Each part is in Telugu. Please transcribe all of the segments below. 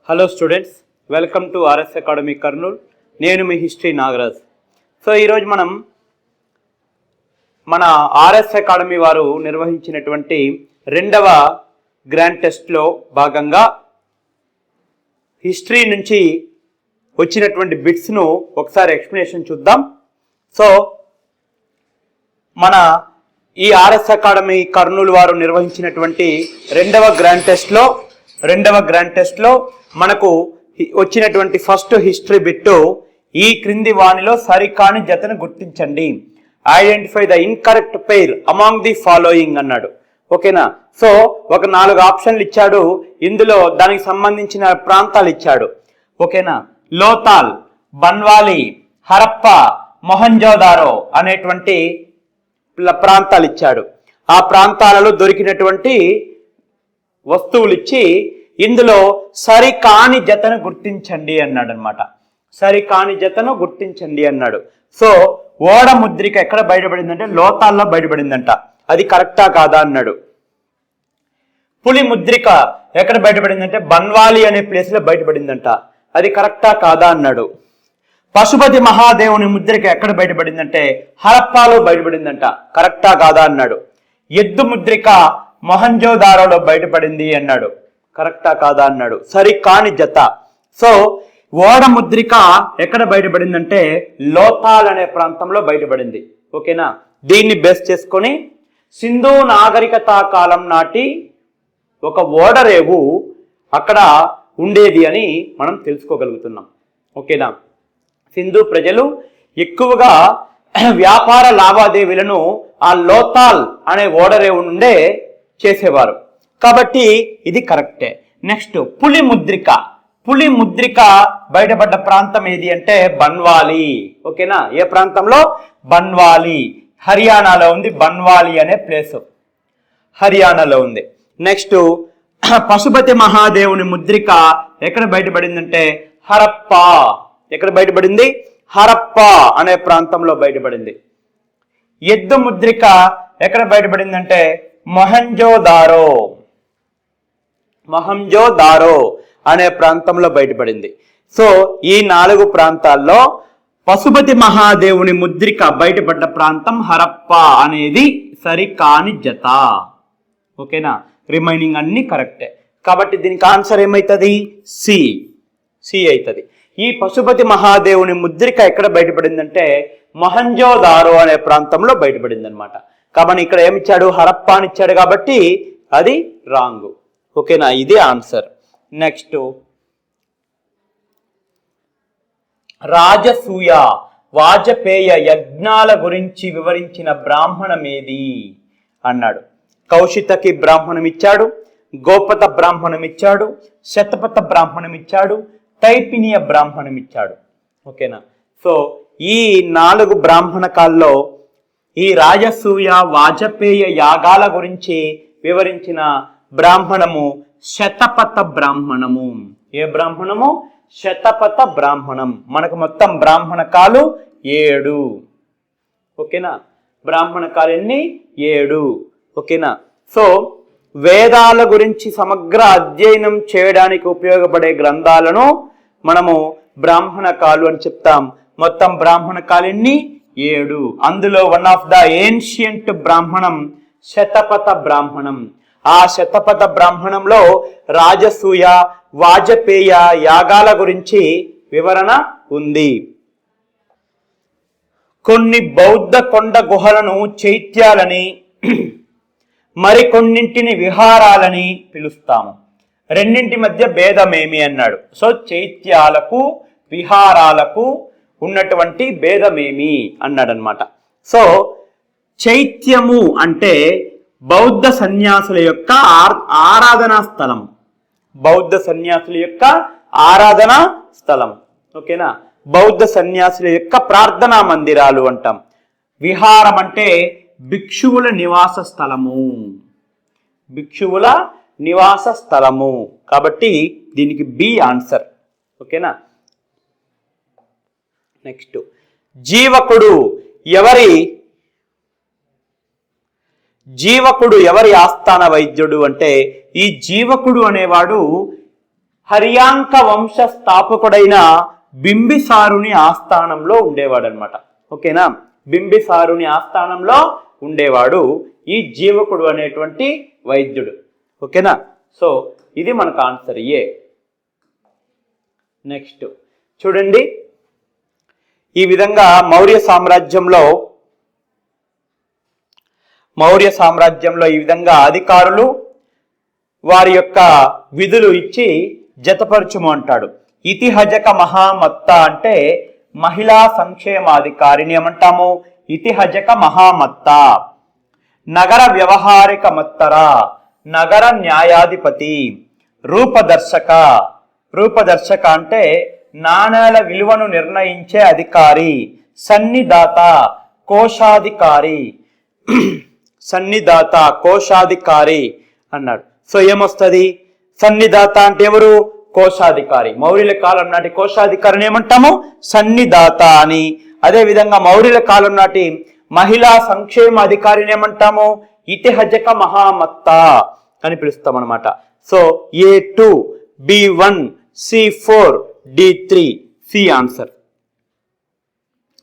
Hello students, welcome to RS academy Kurnool. నేను మీ హిస్టరీ నాగరాజ్. సో ఈరోజు మనం మన ఆర్ఎస్ అకాడమీ వారు నిర్వహించినటువంటి రెండవ గ్రాండ్ టెస్ట్లో భాగంగా హిస్టరీ నుంచి వచ్చినటువంటి బిట్స్ను ఒకసారి ఎక్స్ప్లెనేషన్ చూద్దాం. సో మన ఈ ఆర్ఎస్ అకాడమీ కర్నూలు వారు నిర్వహించినటువంటి రెండవ గ్రాండ్ టెస్ట్లో మనకు వచ్చినటువంటి ఫస్ట్ హిస్టరీ బిట్, ఈ క్రింది వానిలో సరికాని జతను గుర్తించండి. Identify the incorrect pair among the following అన్నాడు. ఓకేనా? సో ఒక 4 ఆప్షన్లు ఇచ్చాడు. ఇందులో దానికి సంబంధించిన ప్రాంతాలు ఇచ్చాడు. ఓకేనా? లోతాల్, బన్వాలి, హరప్ప, మొహంజోదారో అనేటువంటి ప్రాంతాలు ఇచ్చాడు. ఆ ప్రాంతాలలో దొరికినటువంటి వస్తువులు ఇచ్చి ఇందులో సరికాని జతను గుర్తించండి అన్నాడు అనమాట. సరికాని జతను గుర్తించండి అన్నాడు. సో ఓడ ముద్రిక ఎక్కడ బయటపడిందంటే లోతాల్లో బయటపడిందంట. అది కరెక్టా కాదా అన్నాడు. పులి ముద్రిక ఎక్కడ బయటపడిందంటే బన్వాలి అనే ప్లేస్ లో బయటపడిందంట. అది కరెక్టా కాదా అన్నాడు. పశుపతి మహాదేవుని ముద్రిక ఎక్కడ బయటపడిందంటే హరప్పాలో బయటపడిందంట. కరెక్టా కాదా అన్నాడు. ఎద్దు ముద్రిక మొహంజోదారోలో బయటపడింది అన్నాడు. కరెక్టా కాదా అన్నాడు. సరికాని జత. సో ఓడ ముద్రిక ఎక్కడ బయటపడిందంటే లోతాల్ అనే ప్రాంతంలో బయటపడింది. ఓకేనా? దీన్ని బేస్ చేసుకొని సింధు నాగరికత కాలం నాటి ఒక ఓడరేవు అక్కడ ఉండేది అని మనం తెలుసుకోగలుగుతున్నాం. ఓకేనా? సింధు ప్రజలు ఎక్కువగా వ్యాపార లావాదేవీలను ఆ లోతాల్ అనే ఓడరేవు నుండే చేసేవారు. కాబట్టి ఇది కరెక్టే. నెక్స్ట్ పులి ముద్రిక బయటపడ్డ ప్రాంతం ఏది అంటే బన్వాలి. ఓకేనా? ఏ ప్రాంతంలో? బన్వాలి, హర్యానాలో ఉంది. బన్వాలి అనే ప్లేస్ హర్యానాలో ఉంది. నెక్స్ట్ పశుపతి మహాదేవుని ముద్రిక ఎక్కడ బయటపడిందంటే హరప్ప. ఎక్కడ బయటపడింది? హరప్ప అనే ప్రాంతంలో బయటపడింది. ఎద్దు ముద్రిక ఎక్కడ బయటపడిందంటే మొహంజోదారో అనే ప్రాంతంలో బయటపడింది. సో ఈ 4 ప్రాంతాల్లో పశుపతి మహాదేవుని ముద్రిక బయటపడ్డ ప్రాంతం హరప్ప అనేది సరికాని జత. ఓకేనా? రిమైనింగ్ అన్ని కరెక్టే. కాబట్టి దీనికి ఆన్సర్ ఏమవుతుంది? సి అవుతుంది. ఈ పశుపతి మహాదేవుని ముద్రిక ఎక్కడ బయటపడిందంటే మొహంజోదారో అనే ప్రాంతంలో బయటపడింది అనమాట. కాబట్టి ఇక్కడ ఏమిచ్చాడు? హరప్ప అని ఇచ్చాడు కాబట్టి అది రాంగ్. ఓకేనా? ఇది ఆన్సర్. నెక్స్ట్ రాజసూయ వాజపేయ యజ్ఞాల గురించి వివరించిన బ్రాహ్మణం ఏది అన్నాడు. కౌశితకి బ్రాహ్మణం ఇచ్చాడు, గోపత బ్రాహ్మణం ఇచ్చాడు, శతపథ బ్రాహ్మణం ఇచ్చాడు, టైపినియ బ్రాహ్మణం ఇచ్చాడు. ఓకేనా? సో ఈ 4 బ్రాహ్మణకాల్లో ఈ రాజసూయ వాజపేయ యాగాల గురించి వివరించిన బ్రాహ్మణము శతపథ బ్రాహ్మణము. ఏ బ్రాహ్మణము? శతపథ బ్రాహ్మణం. మనకు మొత్తం బ్రాహ్మణకాలు 7. ఓకేనా? బ్రాహ్మణకాలు ఎన్ని? 7. ఓకేనా? సో వేదాల గురించి సమగ్ర అధ్యయనం చేయడానికి ఉపయోగపడే గ్రంథాలను మనము బ్రాహ్మణకాలు అని చెప్తాం. మొత్తం బ్రాహ్మణకాలు ఎన్ని? 7. అందులో వన్ ఆఫ్ ద ఏన్షియంట్ బ్రాహ్మణం శతపథ బ్రాహ్మణం. ఆ శతపథ బ్రాహ్మణంలో రాజసూయ వాజపేయ యాగాల గురించి వివరణ ఉంది. కొన్ని బౌద్ధ కొండ గుహలను చైత్యాలని మరికొన్నింటిని విహారాలని పిలుస్తాము. రెండింటి మధ్య భేదమేమి అన్నాడు. సో చైత్యాలకు విహారాలకు ఉన్నటువంటి భేదమేమి అన్నాడు అనమాట. సో చైత్యము అంటే బౌద్ధ సన్యాసుల యొక్క ఆరాధనా స్థలం. బౌద్ధ సన్యాసుల యొక్క ఆరాధనా స్థలం. ఓకేనా? బౌద్ధ సన్యాసుల యొక్క ప్రార్థనా మందిరాలు అంటాం. విహారం అంటే భిక్షువుల నివాస స్థలము. భిక్షువుల నివాస స్థలము. కాబట్టి దీనికి బి ఆన్సర్. ఓకేనా? నెక్స్ట్ జీవకుడు ఎవరి ఆస్థాన వైద్యుడు అంటే ఈ జీవకుడు అనేవాడు హర్యాంక వంశ స్థాపకుడైన బింబిసారుని ఆస్థానంలో ఉండేవాడు అనమాట. ఓకేనా, బింబిసారుని ఆస్థానంలో ఉండేవాడు ఈ జీవకుడు అనేటువంటి వైద్యుడు. ఓకేనా, సో ఇది మనకు ఆన్సర్ ఏ. నెక్స్ట్ చూడండి, ఈ విధంగా మౌర్య సామ్రాజ్యంలో ఈ విధంగా అధికారులు వారి యొక్క విధులు ఇచ్చి జతపరచుము అంటాడు. ఇతిహజక మహామత్త అంటే మహిళా సంక్షేమాధికారిని ఏమంటాము? ఇతిహజక మహామత్త. నగర వ్యవహారిక మత్తర నగర న్యాయాధిపతి. రూపదర్శక అంటే నాణేల విలువను నిర్ణయించే అధికారి. సన్నిదాత కోశాధికారి అన్నాడు. సో ఏమొస్తుంది? సన్నిదాత అంటే ఎవరు? కోశాధికారి. మౌర్యుల కాలం నాటి కోశాధికారిని ఏమంటాము? సన్నిదాత అని. అదే విధంగా మౌర్యుల కాలం నాటి మహిళా సంక్షేమ అధికారిని ఏమంటాము? ఇతిహజక మహామత్త అని పిలుస్తాం అనమాట. So A2 B1 C4 D3 C answer.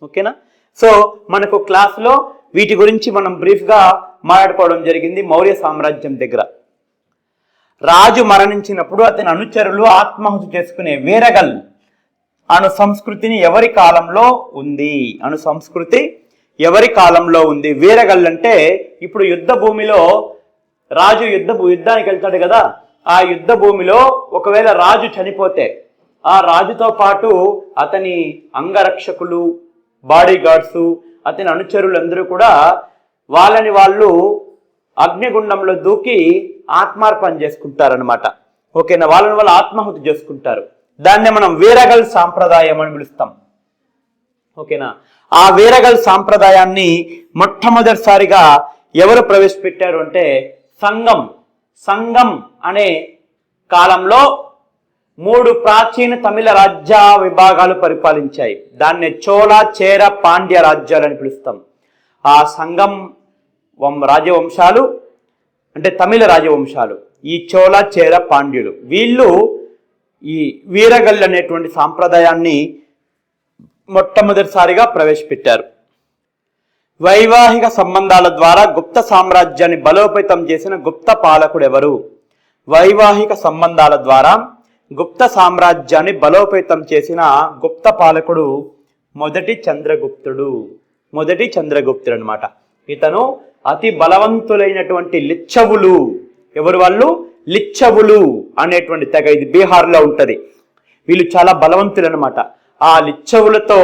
ఓకేనా, సో మనకు క్లాస్లో వీటి గురించి మనం బ్రీఫ్గా మాట్లాడుకోవడం జరిగింది. మౌర్య సామ్రాజ్యం దగ్గర రాజు మరణించినప్పుడు అతని అనుచరులు ఆత్మాహుతి చేసుకునే వీరగల్ అను సంస్కృతిని ఎవరి కాలంలో ఉంది? వీరగల్ అంటే ఇప్పుడు యుద్ధ భూమిలో రాజు యుద్ధానికి వెళ్తాడు కదా, ఆ యుద్ధ భూమిలో ఒకవేళ రాజు చనిపోతే ఆ రాజుతో పాటు అతని అంగరక్షకులు, బాడీ గార్డ్స్, అతని అనుచరులందరూ కూడా వాళ్ళు అగ్నిగుండంలో దూకి ఆత్మార్పణ చేసుకుంటారనమాట. ఓకేనా, వాళ్ళు ఆత్మాహుతి చేసుకుంటారు. దాన్నే మనం వీరగల్ సాంప్రదాయం అని పిలుస్తాం. ఓకేనా, ఆ వీరగల్ సాంప్రదాయాన్ని మొట్టమొదటిసారిగా ఎవరు ప్రవేశపెట్టారు అంటే సంగం అనే కాలంలో 3 ప్రాచీన తమిళ రాజ్య విభాగాలు పరిపాలించాయి. దాన్ని చోళ, చేర, పాండ్య రాజ్యాలు అని పిలుస్తాం. ఆ సంగం రాజవంశాలు అంటే తమిళ రాజవంశాలు, ఈ చోళ, చేర, పాండ్యులు, వీళ్ళు ఈ వీరగల్ అనేటువంటి సాంప్రదాయాన్ని మొట్టమొదటిసారిగా ప్రవేశపెట్టారు. వైవాహిక సంబంధాల ద్వారా గుప్త సామ్రాజ్యాన్ని బలోపేతం చేసిన గుప్త పాలకుడు ఎవరు? వైవాహిక సంబంధాల ద్వారా గుప్త సామ్రాజ్యాన్ని బలోపేతం చేసిన గుప్త పాలకుడు మొదటి చంద్రగుప్తుడు అన్నమాట. ఇతను అతి బలవంతులైనటువంటి లిచ్చవులు, ఎవరు వాళ్ళు? లిచ్చవులు అనేటువంటి తెగ, ఇది బీహార్లో ఉంటది. వీళ్ళు చాలా బలవంతులు అనమాట. ఆ లిచ్చవులతో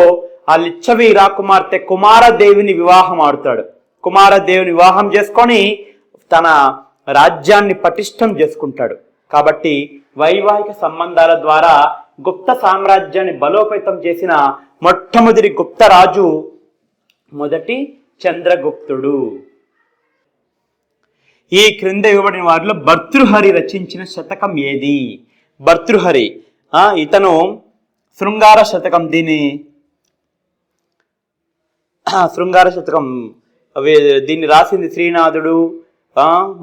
ఆ లిచ్చవి రాకుమార్తె కుమారదేవిని వివాహం ఆడుతాడు. కుమారదేవిని వివాహం చేసుకొని తన రాజ్యాన్ని పటిష్టం చేసుకుంటాడు. కాబట్టి వైవాహిక సంబంధాల ద్వారా గుప్త సామ్రాజ్యాన్ని బలోపేతం చేసిన మొట్టమొదటి గుప్త రాజు మొదటి చంద్రగుప్తుడు. ఈ క్రింద ఇవ్వబడిన వారిలో భర్తృహరి రచించిన శతకం ఏది? భర్తృహరి ఇతను శృంగార శతకం, దీన్ని రాసింది శ్రీనాథుడు.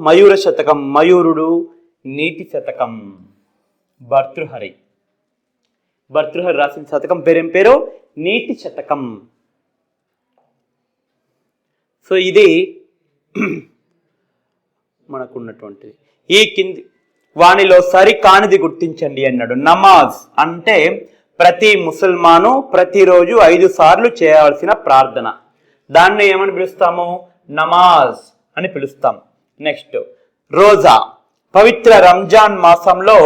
మయూర శతకం, మయూరుడు, నీతి శతకం. భర్తృహరి రాసిన శతకం పేరేం పేరు? నీతి శతకం. సో ఇది మనకున్నటువంటిది. ఈ కింది వానిలో సరికానిది గుర్తించండి అన్నాడు. నమాజ్ అంటే ప్రతి ముసల్మాను ప్రతిరోజు 5 సార్లు చేయాల్సిన ప్రార్థన. దాన్ని ఏమని పిలుస్తాము? నమాజ్ అని పిలుస్తాం. నెక్స్ట్ రోజా, పవిత్ర రంజాన్ మాసంలో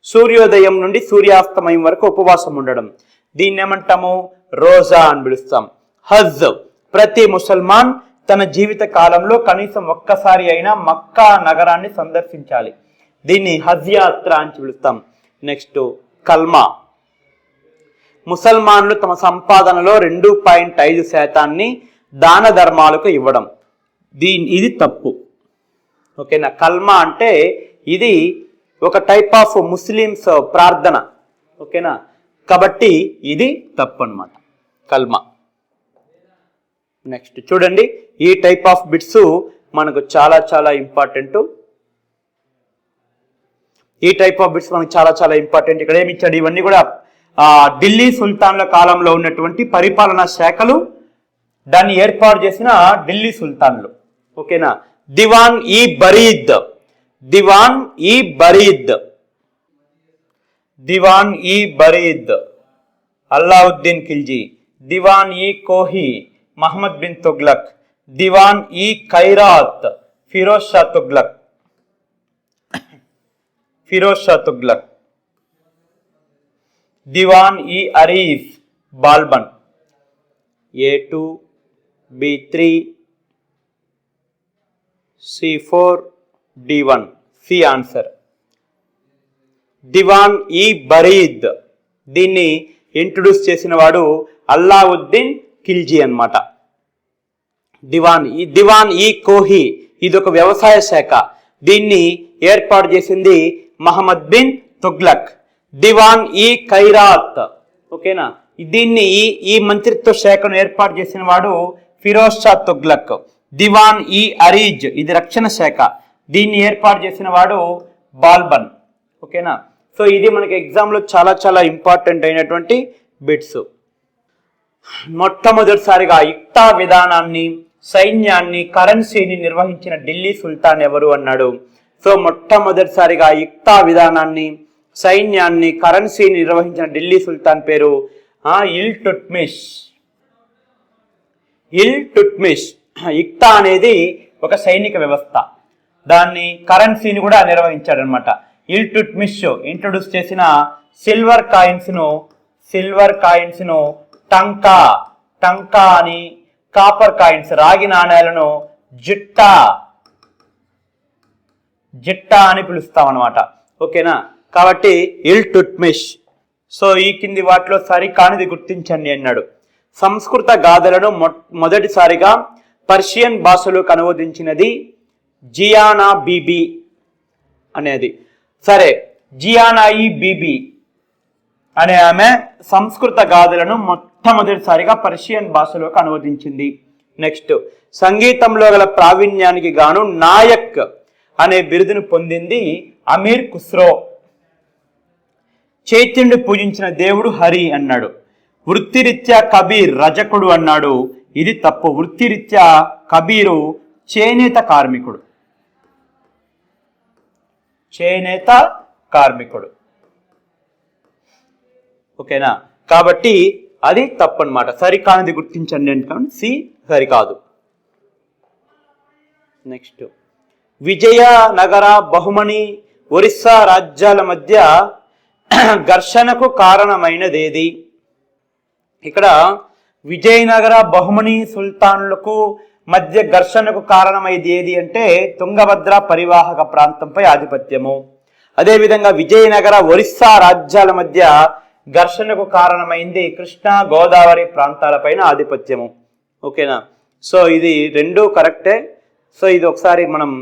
సూర్యోదయం నుండి సూర్యాస్తమయం వరకు ఉపవాసం ఉండడం, దీన్ని ఏమంటాము? రోజా అని పిలుస్తాం. హజ్, ప్రతి ముసల్మాన్ తన జీవిత కాలంలో కనీసం ఒక్కసారి అయినా మక్కా నగరాన్ని సందర్శించాలి, దీన్ని హజ్ యాత్ర అని పిలుస్తాం. నెక్స్ట్ కల్మా, ముసల్మాన్లు తమ సంపాదనలో 2.5% దాన ధర్మాలకు ఇవ్వడం, ఇది తప్పు. ఓకేనా, కల్మా అంటే ఇది ఒక టైప్ ఆఫ్ ముస్లిమ్స్ ప్రార్థన. ఓకేనా, కాబట్టి ఇది తప్పు అన్నమాట, కల్మా. నెక్స్ట్ చూడండి, ఈ టైప్ ఆఫ్ బిట్స్ మనకు చాలా చాలా ఇంపార్టెంట్. ఈ టైప్ ఆఫ్ బిట్స్ మనకు చాలా చాలా ఇంపార్టెంట్. ఇక్కడ ఏమి ఇచ్చాడు, ఇవన్నీ కూడా ఢిల్లీ సుల్తాన్ల కాలంలో ఉన్నటువంటి పరిపాలనా శాఖలు, దాన్ని ఏర్పాటు చేసిన ఢిల్లీ సుల్తాన్లు. ఓకేనా. దివాన్ ఈ బరీద్, దివాన్ ఈ బరీద్, దివాన్ ఈ బరీద్ అల్లావుద్దీన్ ఖిల్జీ, దివాన్ ఈ కోహి మహమ్మద్ బిన్ తుగ్లక్, దివాన్ ఈ ఖైరాత్ Firoz Shah Tughlaq, Firoz Shah Tughlaq, Diwan i Arif Balban. A2 B3 C4 D1 C answer. Diwan i Barid, దీన్ని ఇంట్రొడ్యూస్ చేసిన వాడు అల్లావుద్దీన్ ఖిల్జీ అన్నమాట. దివాన్ ఈ కోహి, ఇది ఒక వ్యవసాయ శాఖ, దీన్ని ఏర్పాటు చేసింది మహమ్మద్ బిన్ తుగ్లక్. దివాన్ ఈ ఖైరాత్, ఓకేనా, దీన్ని ఈ మంత్రిత్వ శాఖను ఏర్పాటు చేసిన వాడు ఫిరోజ్ షా తుగ్లక్. దివాన్ ఈ అరీజ్, ఇది రక్షణ శాఖ, దీన్ని ఏర్పాటు చేసిన వాడు బాల్బన్. ఓకేనా. సో ఇది మనకి ఎగ్జామ్లో చాలా చాలా ఇంపార్టెంట్ అయినటువంటి బిట్స్. మొట్టమొదటిసారిగా ఇక్తా విధానాన్ని, సైన్యాన్ని, కరెన్సీని నిర్వహించిన ఢిల్లీ సుల్తాన్ ఎవరు అన్నాడు. సో మొట్టమొదటిసారిగా ఇక్తా విధానాన్ని, సైన్యాన్ని, కరెన్సీని నిర్వహించిన ఢిల్లీ సుల్తాన్ పేరు ఇల్టుట్మిష్. ఇల్టుట్మిష్. ఇక్తా అనేది ఒక సైనిక వ్యవస్థ, దాన్ని కరెన్సీని కూడా నిర్వహించాడనమాట. ఇల్టుట్మిష్ ఇంట్రొడ్యూస్ చేసిన సిల్వర్ కాయిన్స్ ను టంకా అని, కాపర్ కాయిన్స్ రాగి నాణేలను జిట్టా అని పిలుస్తాం అనమాట. ఓకేనా. కాబట్టి ఇల్టుట్మిష్. సో ఈ కింది వాటిలో సరికానిది గుర్తించండి అన్నాడు. సంస్కృత గాథలను మొదటిసారిగా పర్షియన్ భాషలోకి అనువదించినది జియానా బీబీ అనేది. సరే, జియానాయి బీబీ అనే ఆమె సంస్కృత గాథలను మొట్టమొదటిసారిగా పర్షియన్ భాషలోకి అనువదించింది. నెక్స్ట్, సంగీతంలో గల ప్రావీణ్యానికి గాను నాయక్ అనే బిరుదును పొందింది అమీర్ ఖుస్రో. చైత్యుడిని పూజించిన దేవుడు హరి అన్నాడు. వృత్తిరీత్యా కబీర్ రజకుడు అన్నాడు. ఇది తప్పు. వృత్తిరీత్యా కబీరు చేనేత కార్మికుడు. చేనేత కార్మికుడు. ఓకేనా. కాబట్టి అది తప్పు అన్నమాట. సరికానిది గుర్తించండి అంటే సి సరికాదు. నెక్స్ట్, విజయనగర బహుమని ఒరిస్సా రాజ్యాల మధ్య ఘర్షణకు కారణమైనదేది? ఇక్కడ విజయనగర బహుమని సుల్తాన్లకు మధ్య ఘర్షణకు కారణమైంది ఏది అంటే తుంగభద్ర పరివాహక ప్రాంతంపై ఆధిపత్యము. అదేవిధంగా విజయనగర ఒరిస్సా రాజ్యాల మధ్య ఘర్షణకు కారణమైంది కృష్ణా గోదావరి ప్రాంతాలపైన ఆధిపత్యము. ఓకేనా. సో ఇది రెండూ కరెక్టే. సో ఇది ఒకసారి మనం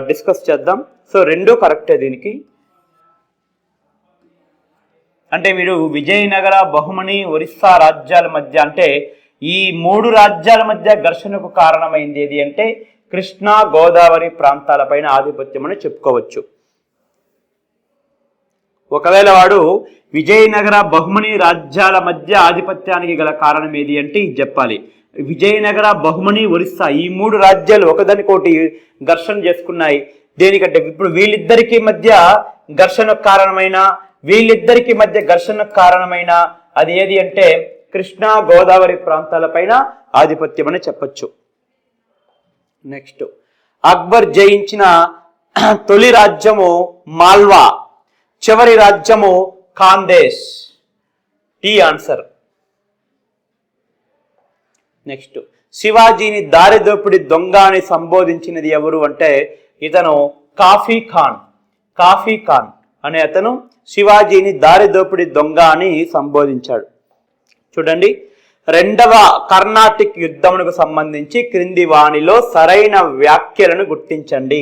డిస్కస్ చేద్దాం. సో రెండూ కరెక్టే దీనికి. అంటే మీరు విజయనగర బహుమని ఒరిస్సా రాజ్యాల మధ్య అంటే ఈ మూడు రాజ్యాల మధ్య ఘర్షణకు కారణమైంది ఏది అంటే కృష్ణా గోదావరి ప్రాంతాలపైన ఆధిపత్యం అని చెప్పుకోవచ్చు. ఒకవేళ వాడు విజయనగర బహుమని రాజ్యాల మధ్య ఆధిపత్యానికి గల కారణం ఏది అంటే ఇది చెప్పాలి. విజయనగర బహుమని ఒరిస్సా ఈ మూడు రాజ్యాలు ఒకదానికోటి ఘర్షణ చేసుకున్నాయి. దేనికంటే ఇప్పుడు వీళ్ళిద్దరికి మధ్య ఘర్షణకు కారణమైన అది ఏది అంటే కృష్ణా గోదావరి ప్రాంతాలపైన ఆధిపత్యం అని చెప్పచ్చు. నెక్స్ట్, అక్బర్ జయించిన తొలి రాజ్యము మాల్వా, చివరి రాజ్యము ఖాందేశ్. D answer. నెక్స్ట్, శివాజీని దారిదోపిడి దొంగ అని సంబోధించినది ఎవరు అంటే ఇతను కాఫీ ఖాన్ అనే అతను శివాజీని దారిదోపిడి దొంగ అని సంబోధించాడు. చూడండి, రెండవ కర్ణాటిక్ యుద్ధమునకు సంబంధించి క్రింది వాణిలో సరైన వ్యాఖ్యలను గుర్తించండి.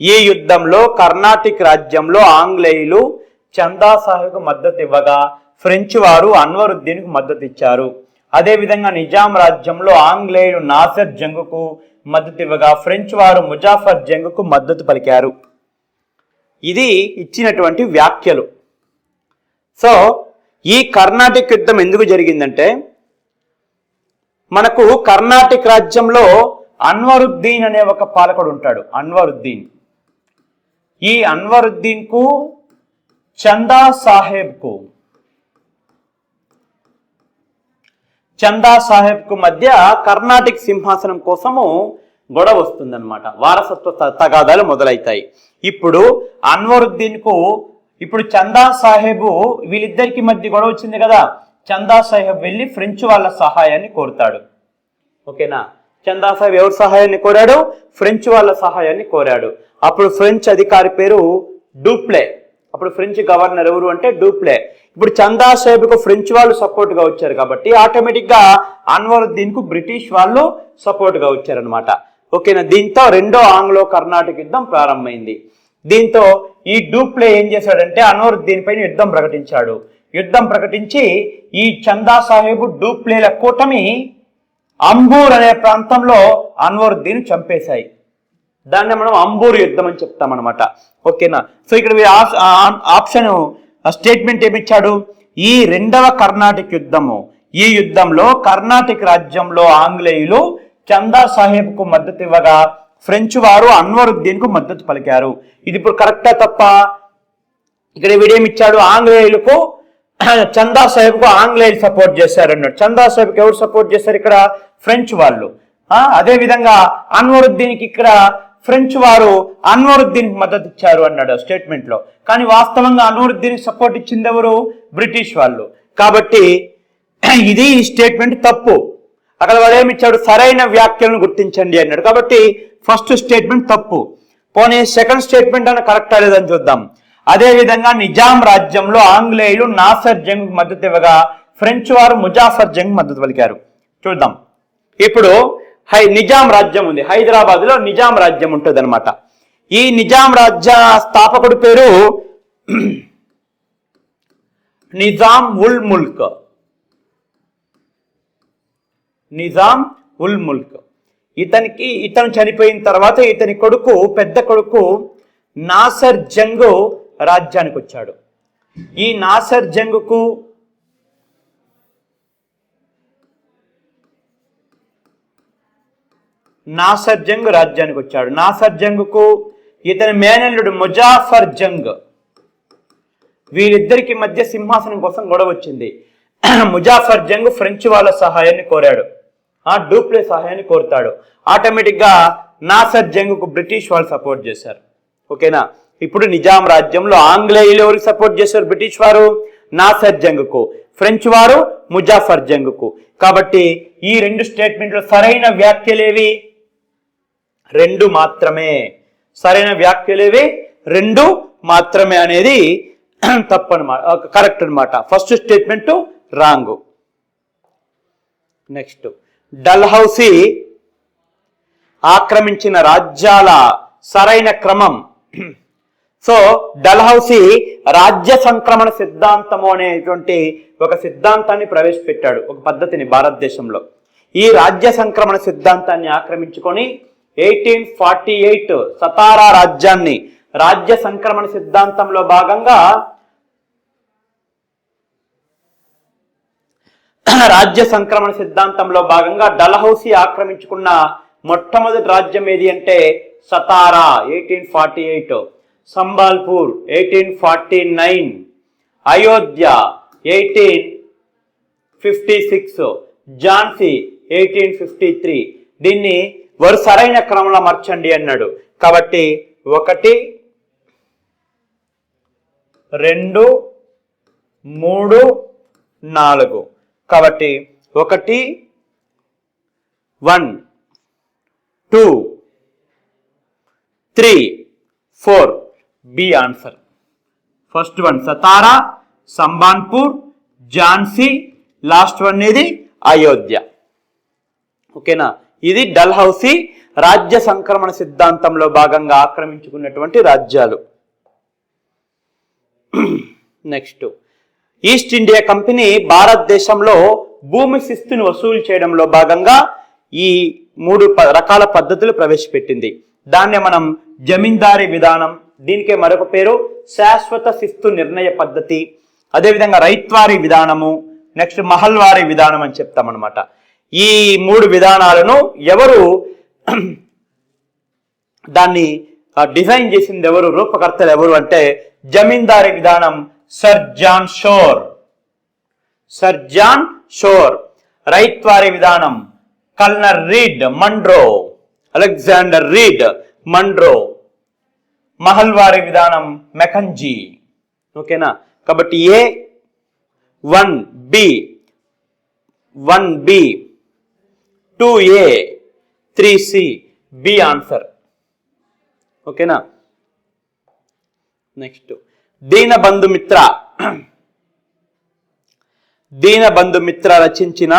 ఈ యుద్ధంలో కర్ణాటిక్ రాజ్యంలో ఆంగ్లేయులు చందా సాహెబ్కు మద్దతు ఇవ్వగా ఫ్రెంచ్ వారు అన్వరుద్దీన్కు మద్దతు ఇచ్చారు. అదేవిధంగా నిజాం రాజ్యంలో ఆంగ్లేయులు నాసిర్ జంగుకు మద్దతు ఇవ్వగా ఫ్రెంచ్ వారు ముజాఫర్ జంగుకు మద్దతు పలికారు. ఇది ఇచ్చినటువంటి వ్యాఖ్యలు. సో ఈ కర్ణాటిక్ యుద్ధం ఎందుకు జరిగిందంటే, మనకు కర్ణాటిక్ రాజ్యంలో అన్వరుద్దీన్ అనే ఒక పాలకుడు ఉంటాడు. అన్వరుద్దీన్. ఈ అన్వరుద్దీన్ కు చందా సాహెబ్ కు మధ్య కర్ణాటిక్ సింహాసనం కోసము గొడవ వస్తుందన్నమాట. వారసత్వ తగాదాలు మొదలవుతాయి. ఇప్పుడు అన్వరుద్దీన్ కు ఇప్పుడు చందా సాహెబ్, వీళ్ళిద్దరికి మధ్య గొడవ వచ్చింది కదా, చందా సాహెబ్ వెళ్ళి ఫ్రెంచ్ వాళ్ళ సహాయాన్ని కోరుతాడు. ఓకేనా? చందా సాహెబ్ ఎవరి సహాయాన్ని కోరాడు? ఫ్రెంచ్ వాళ్ళ సహాయాన్ని కోరాడు. అప్పుడు ఫ్రెంచ్ అధికారి పేరు డూప్లే. అప్పుడు ఫ్రెంచ్ గవర్నర్ ఎవరు అంటే డూప్లే. ఇప్పుడు చందా సాహెబ్ కు ఫ్రెంచ్ వాళ్ళు సపోర్ట్ గా వచ్చారు కాబట్టి ఆటోమేటిక్ గా అన్వరుద్దీన్ కు బ్రిటిష్ వాళ్ళు సపోర్ట్ గా వచ్చారనమాట. ఓకేనా? దీంతో రెండో ఆంగ్లో కర్ణాటక యుద్ధం ప్రారంభమైంది. దీంతో ఈ డూప్లే ఏం చేశాడంటే అన్వరుద్దీన్ పైన యుద్ధం ప్రకటించాడు. యుద్ధం ప్రకటించి ఈ చందా సాహెబ్ డూప్లేల కూటమి అంబూర్ అనే ప్రాంతంలో అన్వరుద్దీన్ చంపేశాయి. దాన్ని మనం అంబూర్ యుద్ధం అని చెప్తాం అనమాట. ఓకేనా? సో ఇక్కడ ఆప్షన్ స్టేట్మెంట్ ఏమిచ్చాడు? ఈ రెండవ కర్ణాటిక్ యుద్ధము, ఈ యుద్ధంలో కర్ణాటిక్ రాజ్యంలో ఆంగ్లేయులు చందా సాహెబ్ కు మద్దతు ఇవ్వగా ఫ్రెంచ్ వారు అన్వరుద్దీన్ కు మద్దతు పలికారు. ఇది ఇప్పుడు కరెక్టా తప్ప? ఇక్కడ వీడేమిచ్చాడు? ఆంగ్లేయులకు చందా సాహెబ్ కు ఆంగ్లేయులు సపోర్ట్ చేశారు అన్నాడు. చందా సాహెబ్ కి ఎవరు సపోర్ట్ చేశారు? ఇక్కడ ఫ్రెంచ్ వాళ్ళు. అదే విధంగా అన్వరుద్దీన్ కి ఇక్కడ ఫ్రెంచ్ వారు అన్వరుద్దీన్ మద్దతు ఇచ్చారు అన్నాడు స్టేట్మెంట్ లో. కానీ వాస్తవంగా అన్వరుద్దీన్ సపోర్ట్ ఇచ్చింది ఎవరు? బ్రిటిష్ వాళ్ళు. కాబట్టి ఇది స్టేట్మెంట్ తప్పు. అక్కడ వాడు ఏమిచ్చాడు? సరైన వ్యాఖ్యలను గుర్తించండి అన్నాడు. కాబట్టి ఫస్ట్ స్టేట్మెంట్ తప్పు. పోనీ సెకండ్ స్టేట్మెంట్ అని కరెక్టా లేదని చూద్దాం. అదే విధంగా నిజాం రాజ్యంలో ఆంగ్లేయులు నాసర్ జంగ్ మద్దతు ఇవ్వగా ఫ్రెంచ్ వారు ముజాఫర్ జంగ్ మద్దతు పలికారు. చూద్దాం. ఇప్పుడు నిజాం రాజ్యం ఉంది. హైదరాబాద్ లో నిజాం రాజ్యం ఉంటుంది అనమాట. ఈ నిజాం రాజ్య స్థాపకుడి పేరు నిజాం ఉల్ ముల్క్. నిజాం ఉల్ ముల్క్. ఇతను చనిపోయిన తర్వాత ఇతని కొడుకు, పెద్ద కొడుకు నాసర్ జంగ్ రాజ్యానికి వచ్చాడు. ఈ నాసర్ జంగ్కు నాసర్ జంగ్ రాజ్యానికి వచ్చాడు. నాసర్ జంగ్కు ఇతని మేనల్లుడు ముజాఫర్ జంగ్, వీరిద్దరికి మధ్య సింహాసనం కోసం గొడవ వచ్చింది. ముజాఫర్ జంగ్ ఫ్రెంచ్ వాళ్ళ సహాయాన్ని కోరాడు, డూప్లే సహాయాన్ని కోరుతాడు. ఆటోమేటిక్ గా నాసర్ జంగ్ కు బ్రిటిష్ వాళ్ళు సపోర్ట్ చేశారు. ఓకేనా? ఇప్పుడు నిజాం రాజ్యంలో ఆంగ్లేయులు ఎవరికి సపోర్ట్ చేశారు? బ్రిటిష్ వారు నాసర్ జంగ్ కు, ఫ్రెంచ్ వారు ముజాఫర్ జంగ్ కు. కాబట్టి ఈ రెండు స్టేట్మెంట్లు సరైన వ్యాఖ్యలేవి? రెండు మాత్రమే. సరైన వ్యాఖ్యలేవి? రెండు మాత్రమే అనేది తప్పు అనమాట, కరెక్ట్ అనమాట. First statement wrong. Next, Dalhousie ఆక్రమించిన రాజ్యాల సరైన క్రమం. సో డల్హౌసీ రాజ్య సంక్రమణ సిద్ధాంతము అనేటువంటి ఒక సిద్ధాంతాన్ని ప్రవేశపెట్టాడు, ఒక పద్ధతిని భారతదేశంలో. ఈ రాజ్య సంక్రమణ సిద్ధాంతాన్ని ఆక్రమించుకొని 1848 సతారా రాజ్యాన్ని రాజ్య సంక్రమణ సిద్ధాంతంలో భాగంగా డల్హౌసీ ఆక్రమించుకున్న మొట్టమొదటి రాజ్యం ఏది అంటే సతారా 1848, సంబాల్పూర్ 1849, అయోధ్య 1856, ఝాన్సీ 1853. దీన్ని వారు సరైన క్రమంలో మార్చండి అన్నాడు. కాబట్టి 1, 2, 3, 4. కాబట్టి 1, 1, 2, 3, 4 B answer. First one Satara, Sambalpur, Jhansi, last one ఇది అయోధ్య. ఓకేనా? ఇది డల్హౌసీ రాజ్య సంక్రమణ సిద్ధాంతంలో భాగంగా ఆక్రమించుకున్నటువంటి రాజ్యాలు. నెక్స్ట్, ఈస్ట్ ఇండియా కంపెనీ భారతదేశంలో భూమి శిస్తును వసూలు చేయడంలో భాగంగా ఈ 3 రకాల పద్ధతులు ప్రవేశపెట్టింది. దాన్నే మనం జమీందారీ విధానం, దీనికే మరొక పేరు శాశ్వత శిస్తు నిర్ణయ పద్ధతి. అదేవిధంగా రైత్వారీ విధానము, నెక్స్ట్ మహల్వారీ విధానం అని చెప్తామన్నమాట. ఈ 3 విధానాలను ఎవరు దాన్ని డిజైన్ చేసింది ఎవరు, రూపకర్తలు ఎవరు అంటే జమీందారీ విధానం సర్ జాన్ షోర్. రైత్వారీ విధానం colonel Read Munro, Alexander Read Munro. Mahalwari విధానం మెకంజీ. ఓకేనా, కాబట్టి A 1B 2A 3C B answer. ఓకేనా, నెక్స్ట్ దీనబంధు మిత్ర రచించిన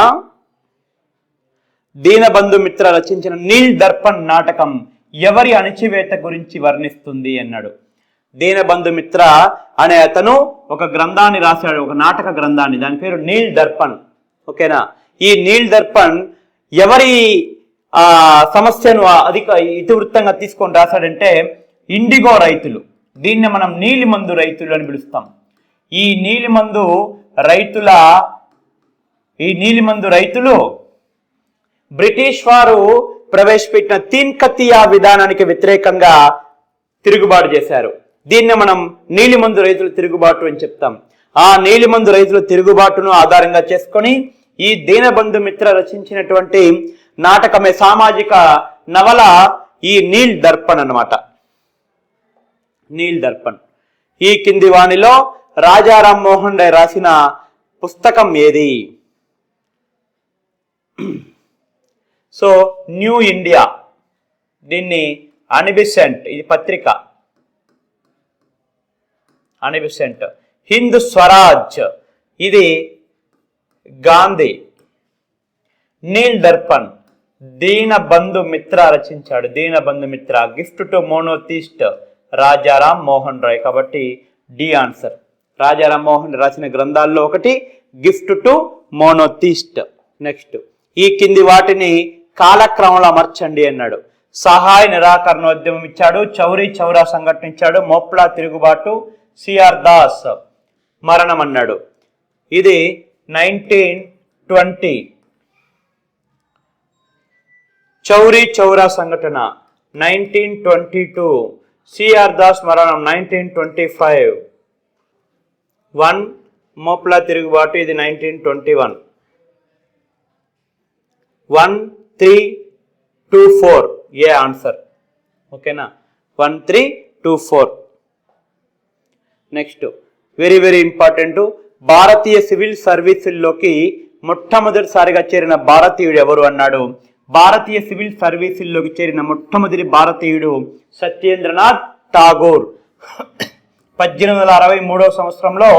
నీల్ దర్పణ్ నాటకం ఎవరి అణచివేత గురించి వర్ణిస్తుంది అన్నాడు. దీనబంధు మిత్ర అనే అతను ఒక గ్రంథాన్ని రాశాడు, ఒక నాటక గ్రంథాన్ని, దాని పేరు నీల్ దర్పణ్. ఓకేనా, ఈ నీల్ దర్పణ్ ఎవరి సమస్యను ఇతివృత్తంగా తీసుకొని రాశాడంటే ఇండిగో రైతులు. దీన్ని మనం నీలిమందు రైతులు అని పిలుస్తాం. ఈ నీలిమందు రైతులు బ్రిటిష్ వారు ప్రవేశపెట్టిన తీన్ కతియా విధానానికి వ్యతిరేకంగా తిరుగుబాటు చేశారు. దీన్ని మనం నీలిమందు రైతుల తిరుగుబాటు అని చెప్తాం. ఆ నీలిమందు రైతుల తిరుగుబాటును ఆధారంగా చేసుకొని ఈ దీనబంధు మిత్ర రచించినటువంటి నాటకమే సామాజిక నవల ఈ నీల్ దర్పణ్ అన్నమాట. నీల్ దర్పణ్. ఈ కింది వానిలో రాజారాం మోహన్ రాయ్ రాసిన పుస్తకం ఏది? సో న్యూ ఇండియా, దీన్ని అనిబిసెంట్, ఇది పత్రిక అనిబిసెంట్. హింద్ స్వరాజ్, ఇది గాంధీ. నీల్ దర్పణ్ దీనబంధు మిత్ర రచించాడు. Dinabandhu Mitra. Gift to monotheist Rajaram Mohan Roy. కాబట్టి డి ఆన్సర్. రాజారాం మోహన్ రాసిన గ్రంథాల్లో ఒకటి గిఫ్ట్ టు మోనోథిస్ట్. నెక్స్ట్ ఈ కింది వాటిని కాలక్రమంలో అమర్చండి అన్నాడు. సహాయ నిరాకరణోద్యమం ఇచ్చాడు, చౌరీ చౌరా సంఘటన ఇచ్చాడు, మోప్లా తిరుగుబాటు, సిఆర్ దాస్ మరణం అన్నాడు. ఇది 1920. చౌరీ చౌరా సంఘటన 1922. సిఆర్ దాస్ మరణం 1925. 1 మోప్లా తిరుగుబాటు, ఇది 1921. 1, 3, 2, 4 ఏ ఆన్సర్. ఓకేనా, 1, 3, 2, 4. Next very very important. భారతీయ సివిల్ సర్వీసుల్లోకి మొట్టమొదటిసారిగా చేరిన భారతీయుడు ఎవరు అన్నాడు. భారతీయ సివిల్ సర్వీసుల్లోకి చేరిన మొట్టమొదటి భారతీయుడు సత్యేంద్రనాథ్ ఠాగూర్. 1863వ సంవత్సరంలో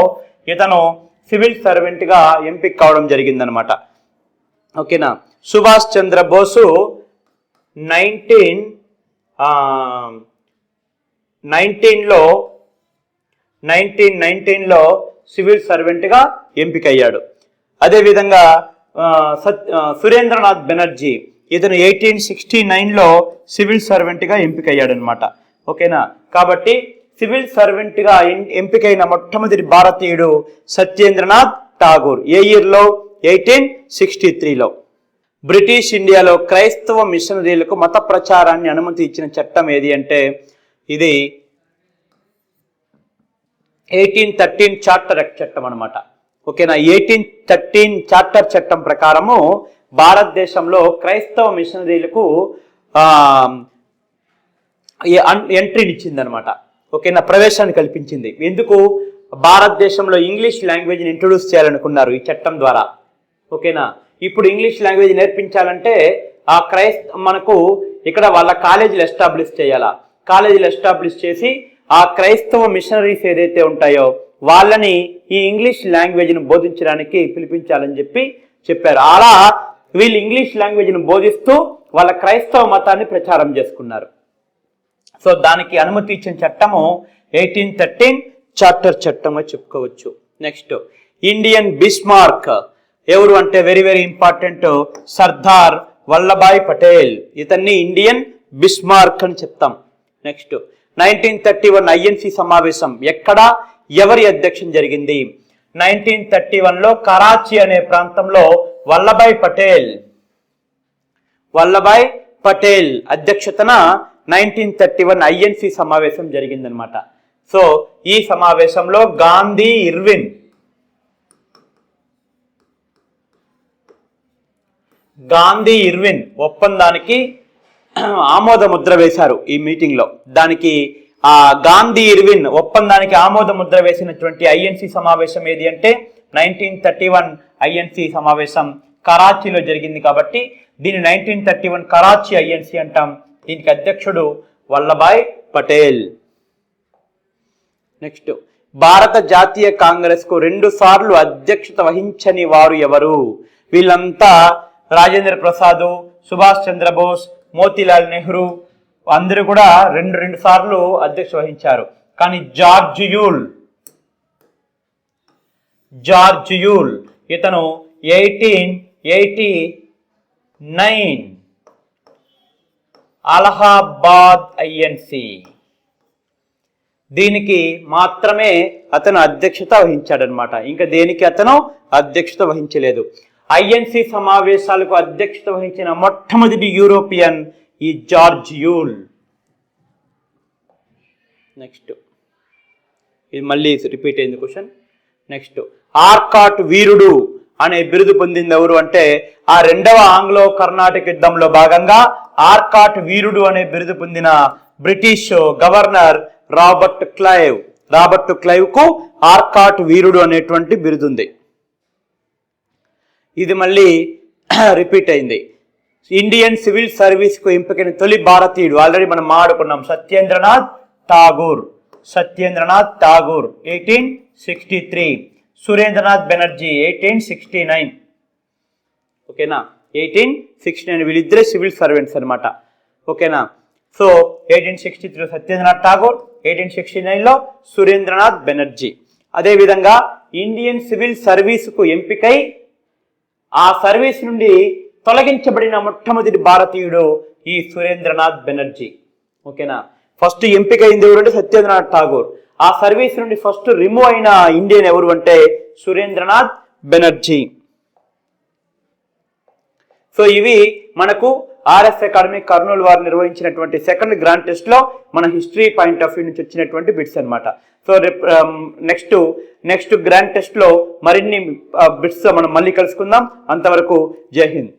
ఇతను సివిల్ సర్వెంట్గా ఎంపిక కావడం జరిగిందనమాట. ఓకేనా, సుభాష్ చంద్రబోసు 1919లో సివిల్ సర్వెంట్గా ఎంపికయ్యాడు. అదేవిధంగా సురేంద్రనాథ్ బెనర్జీ ఇతను 1869లో సివిల్ సర్వెంట్గా ఎంపికయ్యాడు అనమాట. ఓకేనా, కాబట్టి సివిల్ సర్వెంట్గా ఎంపికైన మొట్టమొదటి భారతీయుడు సత్యేంద్రనాథ్ ఠాగూర్. ఏ ఇయర్లో? 1863లో. బ్రిటిష్ ఇండియాలో క్రైస్తవ మిషనరీలకు మత ప్రచారాన్ని అనుమతి ఇచ్చిన చట్టం ఏది అంటే ఇది 1813 చార్టర్ యాక్ట్ చట్టం అనమాట. ఓకేనా, 1813 చార్టర్ చట్టం ప్రకారము భారతదేశంలో క్రైస్తవ మిషనరీలకు ఎంట్రీని ఇచ్చిందనమాట. ఓకేనా, ప్రవేశాన్ని కల్పించింది. ఎందుకు? భారతదేశంలో ఇంగ్లీష్ లాంగ్వేజ్ని ఇంట్రొడ్యూస్ చేయాలనుకున్నారు ఈ చట్టం ద్వారా. ఓకేనా, ఇప్పుడు ఇంగ్లీష్ లాంగ్వేజ్ నేర్పించాలంటే మనకు ఇక్కడ వాళ్ళ కాలేజీలు ఎస్టాబ్లిష్ చేయాలా. కాలేజీలు ఎస్టాబ్లిష్ చేసి ఆ క్రైస్తవ మిషనరీస్ ఏదైతే ఉంటాయో వాళ్ళని ఈ ఇంగ్లీష్ లాంగ్వేజ్ను బోధించడానికి పిలిపించాలని చెప్పారు. అలా వీళ్ళు ఇంగ్లీష్ లాంగ్వేజ్ను బోధిస్తూ వాళ్ళ క్రైస్తవ మతాన్ని ప్రచారం చేసుకున్నారు. సో దానికి అనుమతి ఇచ్చిన చట్టము 1813 చార్టర్ చట్టం అని చెప్పుకోవచ్చు. నెక్స్ట్ ఇండియన్ బిస్మార్క్ ఎవరు అంటే very very important, Sardar Vallabhbhai Patel. ఇతన్ని ఇండియన్ బిస్మార్క్ అని చెప్తాం. నెక్స్ట్ 1931 ఐఎన్సి సమావేశం ఎక్కడ, ఎవరి అధ్యక్షం జరిగింది? 1931లో కరాచీ అనే ప్రాంతంలో వల్లభాయ్ పటేల్ అధ్యక్షతన 1931 ఐఎన్సి సమావేశం జరిగిందనమాట. సో ఈ సమావేశంలో గాంధీ ఇర్విన్ ఒప్పందానికి ఆమోద ముద్ర వేశారు ఈ మీటింగ్ లో. దానికి ఆ గాంధీ ఇర్విన్ ఒప్పందానికి ఆమోద ముద్ర వేసినటువంటి ఐఎన్సి సమావేశం ఏది అంటే 1931 ఐఎన్సి సమావేశం కరాచీలో జరిగింది కాబట్టి దీన్ని 1931 కరాచీ ఐఎన్సి అంటాం. దీనికి అధ్యక్షుడు వల్లభాయ్ పటేల్. నెక్స్ట్, భారత జాతీయ కాంగ్రెస్ కు 2 సార్లు అధ్యక్షత వహించని వారు ఎవరు? వీళ్ళంతా రాజేంద్ర ప్రసాద్, సుభాష్ చంద్రబోస్, మోతీలాల్ నెహ్రూ అందరూ కూడా రెండు సార్లు అధ్యక్షత వహించారు. కానీ జార్జ్ యూల్ ఇతను 1889 అలహాబాద్ ఐఎన్సి దీనికి మాత్రమే అతను అధ్యక్షత వహించాడనమాట. ఇంకా దేనికి అతను అధ్యక్షత వహించలేదు. ఐఎన్సి సమావేశాలకు అధ్యక్షత వహించిన మొట్టమొదటి యూరోపియన్ ఈ జార్జ్ యూల్. నెక్స్ట్, ఇది మళ్ళీ రిపీట్ అయింది క్వశ్చన్. నెక్స్ట్, ఆర్కాట్ వీరుడు అనే బిరుదు పొందింది ఎవరు అంటే ఆ 2వ ఆంగ్లో కర్ణాటక యుద్ధంలో భాగంగా ఆర్కాట్ వీరుడు అనే బిరుదు పొందిన బ్రిటిష్ గవర్నర్ రాబర్ట్ క్లైవ్ కు ఆర్కాట్ వీరుడు అనేటువంటి బిరుదుంది. ఇది మళ్ళీ రిపీట్ అయింది. ఇండియన్ సివిల్ సర్వీస్ కు ఎంపికైన తొలి భారతీయుడు ఆల్రెడీ మనం మాట్లాడుకున్నాం, సత్యేంద్రనాథ్ ఠాగూర్ 1863, సురేంద్రనాథ్ బెనర్జీ 1869. ఓకేనా, 1869 వీళ్ళిద్దరే సివిల్ సర్వెంట్స్ అనమాట. ఓకేనా, సో 1863 సత్యేంద్రనాథ్ ఠాగూర్, 1869లో సురేంద్రనాథ్ బెనర్జీ. అదేవిధంగా ఇండియన్ సివిల్ సర్వీసుకు ఎంపికై ఆ సర్వీస్ నుండి తొలగించబడిన మొట్టమొదటి భారతీయుడు ఈ సురేంద్రనాథ్ బెనర్జీ. ఓకేనా, ఫస్ట్ ఎంపిక అయింది ఎవరు అంటే సత్యేంద్రనాథ్ ఠాగూర్. ఆ సర్వీస్ నుండి ఫస్ట్ రిమూవ్ అయిన ఇండియన్ ఎవరు అంటే సురేంద్రనాథ్ బెనర్జీ. సో ఇవి మనకు ఆర్ఎస్ అకాడమీ కర్నూలు వారు నిర్వహించినటువంటి సెకండ్ గ్రాండ్ టెస్ట్ లో మన హిస్టరీ పాయింట్ ఆఫ్ వ్యూ నుంచి వచ్చినటువంటి బిట్స్ అనమాట. సో నెక్స్ట్ గ్రాండ్ టెస్ట్ లో మరిన్ని బిట్స్ మనం మళ్ళీ కలుసుకుందాం. అంతవరకు జై హింద్.